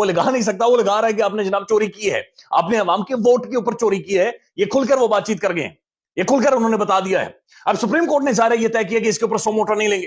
وہ لگا نہیں سکتا. وہ لگا رہا ہے کہ آپ نے جناب چوری کی ہے, آپ نے عوام کے ووٹ کے اوپر چوری کی ہے. یہ کھل کر وہ بات چیت کر گئے ہیں, یہ کھل کر انہوں نے بتا دیا ہے. اب سپریم کورٹ نے ظاہر یہ طے کیا کہ اس کے اوپر سو موٹر نہیں لیں گے,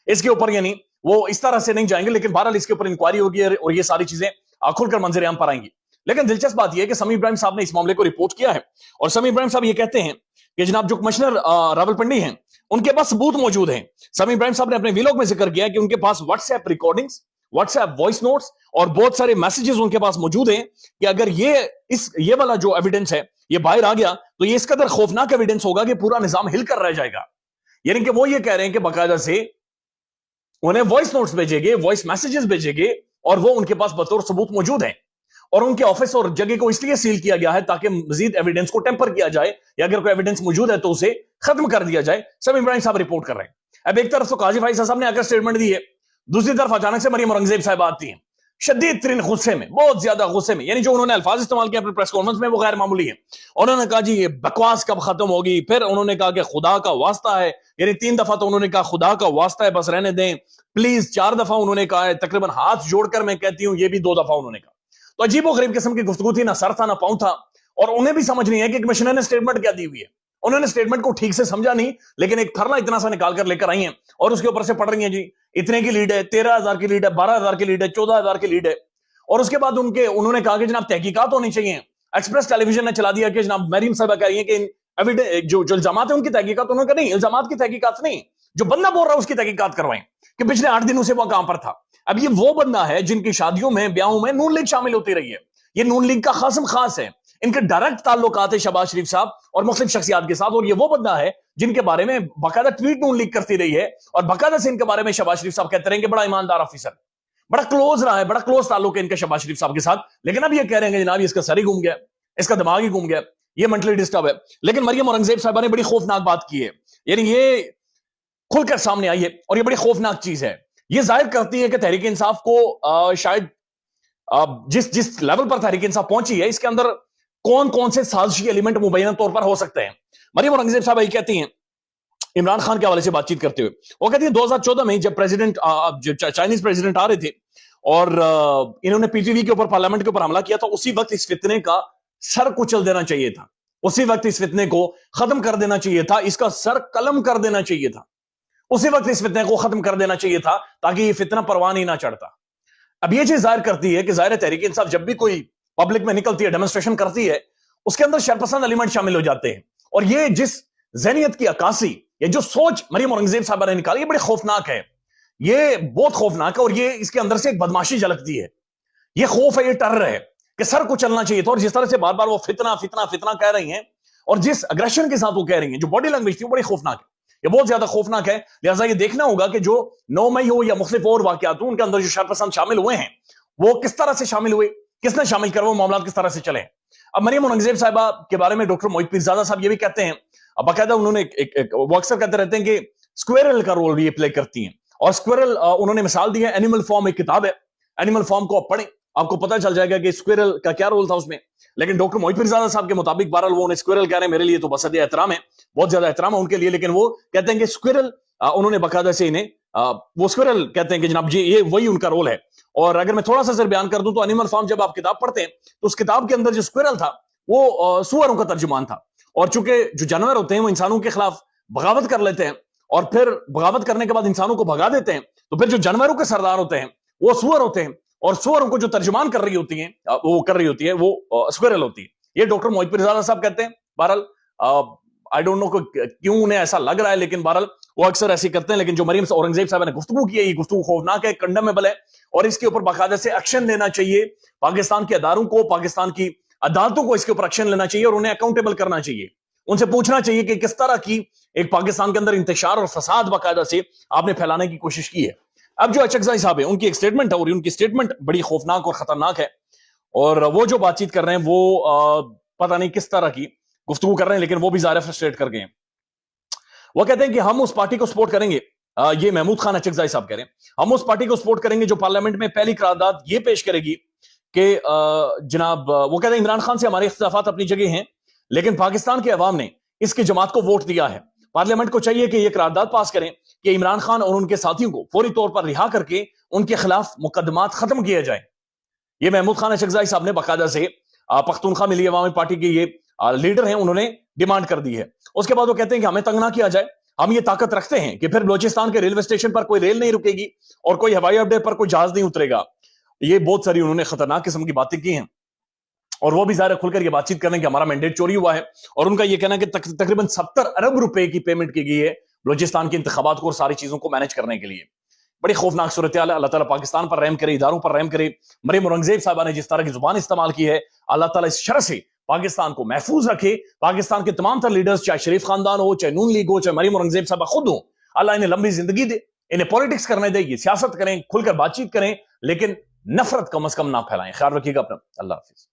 اس کے اوپر یعنی وہ اس طرح سے نہیں جائیں گے, لیکن بہرحال اس کے اوپر انکوائری ہوگی اور یہ ساری چیزیں کھل کر منظر عام پر آئیں گی. لیکن دلچسپ بات یہ ہے کہ سمیع ابراہیم صاحب نے اس معاملے کو رپورٹ کیا ہے, اور سمیع ابراہیم صاحب یہ کہتے ہیں کہ جناب جو کمشنر راولپنڈی ہیں ان کے پاس ثبوت موجود ہیں. سمیع ابراہیم صاحب نے اپنے ویلاگ میں ذکر کیا کہ ان کے پاس WhatsApp recordings, WhatsApp voice notes اور بہت سارے میسجز ان کے پاس موجود ہیں کہ اگر یہ والا جو ایویڈنس ہے یہ باہر آ گیا تو یہ اس قدر خوفناک ایویڈنس ہوگا کہ پورا نظام ہل کر رہ جائے گا. یعنی کہ وہ یہ کہہ رہے ہیں کہ باقاعدہ سے انہیں وائس نوٹس بھیجے گے, وائس میسجز بھیجے گے, اور وہ ان کے پاس بطور ثبوت موجود ہیں, اور ان کے آفس اور جگہ کو اس لیے سیل کیا گیا ہے تاکہ مزید ایویڈنس کو ٹیمپر کیا جائے, یا اگر کوئی ایویڈنس موجود ہے تو اسے ختم کر دیا جائے. سمیع ابراہیم صاحب رپورٹ کر رہے ہیں. اب ایک طرف تو قاضی فائز صاحب نے آ کر سٹیٹمنٹ دی ہے, دوسری طرف اچانک سے مریم اورنگزیب صاحب آتی ہیں شدید ترین غصے میں, بہت زیادہ غصے میں. یعنی جو انہوں نے الفاظ استعمال کیا اپنے پریس کانفرنس میں وہ غیر معمولی ہے. انہوں نے کہا جی یہ بکواس کب ختم ہوگی, پھر انہوں نے کہا کہ خدا کا واسطہ ہے, یعنی 3 دفعہ تو انہوں نے کہا خدا کا واسطہ ہے بس رہنے دیں پلیز, 4 دفعہ انہوں نے کہا ہے, تقریباً ہاتھ جوڑ کر میں کہتی ہوں یہ بھی 2 دفعہ انہوں نے کہا. تو عجیب و غریب قسم کی گفتگو تھی, نہ سر تھا نہ پاؤں تھا, اور انہیں بھی سمجھ نہیں ہے کہ کمشنر نے سٹیٹمنٹ کیا دی ہوئی ہے. انہوں نے سٹیٹمنٹ کو ٹھیک سے سمجھا نہیں, لیکن ایک تھرلا اتنا سا نکال کر لے کر آئی ہیں اور اس کے اوپر سے پڑھ رہی ہیں جی اتنے کی لیڈ ہے, 13,000 کی لیڈ ہے, 12,000 کی لیڈ ہے, 14,000 کی لیڈ ہے. اور اس کے بعد انہوں نے کہا کہ جناب تحقیقات ہونی چاہیے. ایکسپریس ٹیلی ویژن نے چلا دیا کہ جناب مریم صاحبہ کہہ رہی ہیں کہ جو الزامات ہیں ان کی تحقیقات. انہوں نے کہا نہیں, الزامات کی تحقیقات نہیں, جو بندہ بول رہا ہے اس کی تحقیقات کروائیں کہ پچھلے 8 دنوں سے وہ کہاں پر تھا. اب یہ وہ بندہ ہے جن کی شادیوں میں بیاہوں میں نون لیگ شامل ہوتی رہی ہے, یہ نون لیگ کا خاصم خاص ہے, ان کے ڈائریکٹ تعلقات ہے شہباز شریف صاحب اور مختلف شخصیات کے ساتھ, اور یہ وہ بندہ ہے جن کے بارے میں باقاعدہ ٹویٹ نون لیگ کرتی رہی ہے, اور باقاعدہ سے ان کے بارے میں شہباز شریف صاحب کہتے رہے ہیں کہ بڑا ایماندار آفیسر, بڑا کلوز رہا ہے, بڑا کلوز تعلق ہے ان کے شہباز شریف صاحب کے ساتھ. لیکن اب یہ کہہ رہے ہیں کہ جناب اس کا سر ہی گھوم گیا, اس کا دماغ ہی گھوم گیا, یہ مینٹلی ڈسٹرب ہے. لیکن مریم اورنگزیب صاحبہ نے بڑی خوفناک بات کی ہے, یعنی یہ کھل کر سامنے آئی ہے, اور یہ بڑی خوفناک چیز ہے. یہ ظاہر کرتی ہے کہ تحریک انصاف کو شاید جس لیول پر تحریک انصاف پہنچی ہے اس کے اندر کون کون سے سازشی ایلیمنٹ مبینہ طور پر ہو سکتے ہیں. مریم اورنگزیب صاحب یہ کہتی ہیں عمران خان کے حوالے سے بات چیت کرتے ہوئے, وہ کہتی ہیں 2014 میں جب چائنیز پریزیڈنٹ آ رہے تھے اور انہوں نے پی ٹی وی کے اوپر پارلیمنٹ کے اوپر حملہ کیا, تو اسی وقت اس فتنے کا سر کچل دینا چاہیے تھا, اسی وقت اس فتنے کو ختم کر دینا چاہیے تھا, اس کا سر قلم کر دینا چاہیے تھا, اسی وقت اس فتنے کو ختم کر دینا چاہیے تھا تاکہ یہ فتنہ پروان ہی نہ چڑھتا. اب یہ چیز ظاہر کرتی ہے کہ ظاہر تحریک انصاف جب بھی کوئی پبلک میں نکلتی ہے, ڈیمونسٹریشن کرتی ہے, اس کے اندر شرپسند ایلیمنٹ شامل ہو جاتے ہیں, اور یہ جس ذہنیت کی عکاسی, یہ جو سوچ مریم اورنگزیب صاحبہ نے نکالی, یہ بڑی خوفناک ہے, یہ بہت خوفناک ہے, اور یہ اس کے اندر سے ایک بدماشی جھلکتی ہے, یہ خوف ہے, یہ ٹر ہے کہ سر کو چلنا چاہیے تھا. اور جس طرح سے بار بار وہ فتنہ فتنہ فتنہ کہہ رہی ہیں, اور جس اگریشن کے ساتھ وہ کہہ رہی ہیں, جو باڈی لینگویج تھی وہ بڑی خوفناک ہے, یہ بہت زیادہ خوفناک ہے. لہٰذا یہ دیکھنا ہوگا کہ جو 9 مئی ہو یا مختلف اور واقعات ہوں, ان کے اندر جو شرپسند شامل ہوئے ہیں وہ کس طرح سے شامل ہوئے, کس نے شامل کر, وہ معاملات کس طرح سے چلے. اب مریم اورنگزیب صاحبہ کے بارے میں ڈاکٹر موحد پیرزادہ صاحب یہ بھی کہتے ہیں, باقاعدہ انہوں نے وہ اکثر کہتے رہتے ہیں کہ اسکویرل کا رول بھی یہ پلے کرتی ہیں, اور اسکویرل انہوں نے مثال دی ہے, اینیمل فارم ایک کتاب ہے, اینیمل فارم کو آپ پڑھیں, آپ کو پتہ چل جائے گا کہ اسکویرل کا کیا رول تھا اس میں. لیکن ڈاکٹر موحد پیرزادہ صاحب کے مطابق بہرحال وہ انہیں اسکویرل کہہ رہے ہیں, میرے لیے تو بصد احترام ہے, بہت زیادہ احترام ہے ان کے لیے, لیکن وہ کہتے ہیں کہ اسکویرل, انہوں نے باقاعدہ سے انہیں وہ اسکویرل کہتے ہیں کہ جناب جی یہ وہی ان کا رول ہے. اور اگر میں تھوڑا سا بیان کر دوں تو اینیمل فارم جب آپ کتاب پڑھتے ہیں تو اس کتاب کے اندر جو اسکویرل تھا وہ سوروں کا ترجمان تھا, اور چونکہ جو جانور ہوتے ہیں وہ انسانوں کے خلاف بغاوت کر لیتے ہیں, اور پھر بغاوت کرنے کے بعد انسانوں کو بھگا دیتے ہیں, تو پھر جو جانوروں کے سردار ہوتے ہیں وہ سور ہوتے ہیں, اور سوروں کو جو ترجمان کر رہی ہوتی ہیں وہ اسکویرل ہوتی ہے. یہ ڈاکٹر موحد پیرزادہ صاحب کہتے ہیں. بہرحال آئی ڈونٹ نو کیوں انہیں ایسا لگ رہا ہے, لیکن بہرحال وہ اکثر ایسے کرتے ہیں. لیکن جو مریم اورنگزیب صاحب نے گفتگو کی ہے, یہ گفتگو خوفناک ہے, کنڈیمیبل ہے, اور اس کے اوپر باقاعدہ سے ایکشن لینا چاہیے. پاکستان کے اداروں کو, پاکستان کی عدالتوں کو اس کے اوپر ایکشن لینا چاہیے, اور انہیں اکاؤنٹیبل کرنا چاہیے. ان سے پوچھنا چاہیے کہ کس طرح کی ایک پاکستان کے اندر انتشار اور فساد باقاعدہ سے آپ نے پھیلانے کی کوشش کی ہے. اب جو اچکزئی صاحب ہیں, ان کی ایک سٹیٹمنٹ ہے, اور ان کی سٹیٹمنٹ بڑی خوفناک اور خطرناک ہے, اور وہ جو بات چیت کر رہے ہیں وہ پتہ نہیں کس طرح کی گفتگو کر رہے ہیں, لیکن وہ بھی ظاہر فرسٹریٹ کر گئے ہیں. وہ کہتے ہیں کہ ہم اس پارٹی کو سپورٹ کریں گے, یہ محمود خان اچکزئی صاحب کہہ رہے ہیں, ہم اس پارٹی کو سپورٹ کریں گے جو پارلیمنٹ میں پہلی قرارداد یہ پیش کرے گی کہ جناب, وہ کہتے ہیں عمران خان سے ہمارے اختلافات اپنی جگہ ہیں, لیکن پاکستان کے عوام نے اس کی جماعت کو ووٹ دیا ہے, پارلیمنٹ کو چاہیے کہ یہ قرارداد پاس کریں کہ عمران خان اور ان کے ساتھیوں کو فوری طور پر رہا کر کے ان کے خلاف مقدمات ختم کیے جائیں. یہ محمود خان اشرفزائی صاحب نے باقاعدہ سے پختونخوا ملی عوامی پارٹی کے یہ لیڈر ہیں، انہوں نے ڈیمانڈ کر دی ہے. اس کے بعد وہ کہتے ہیں کہ ہمیں تنگ نہ کیا جائے، ہم یہ طاقت رکھتے ہیں کہ پھر بلوچستان کے ریلوے اسٹیشن پر کوئی ریل نہیں رکے گی اور کوئی ہوائی اڈے پر کوئی جہاز نہیں اترے گا. یہ بہت ساری انہوں نے خطرناک قسم کی باتیں کی ہیں، اور وہ بھی ظاہر کھل کر یہ بات چیت کرنے کہ ہمارا مینڈیٹ چوری ہوا ہے. اور ان کا یہ کہنا ہے کہ تقریباً 70 ارب روپے کی پیمنٹ کی گئی ہے بلوچستان کے انتخابات کو اور ساری چیزوں کو مینج کرنے کے لیے. بڑی خوفناک صورتحال ہے. اللہ تعالیٰ پاکستان پر رحم کرے، اداروں پر رحم کرے. مریم اورنگزیب صاحبہ نے جس طرح کی زبان استعمال کی ہے، اللہ تعالیٰ اس شر سے پاکستان کو محفوظ رکھے. پاکستان کے تمام تر لیڈرز، چاہے شریف خاندان ہو، چاہے نون لیگ ہو، چاہے مریم اورنگزیب صاحبہ خود ہو، اللہ انہیں لمبی زندگی دے، انہیں پولیٹکس کرنے دے، یہ سیاست کریں، کھل کر بات چیت کریں، لیکن نفرت کم از کم نہ پھیلائیں. خیال رکھیے گا اپنا. اللہ حافظ.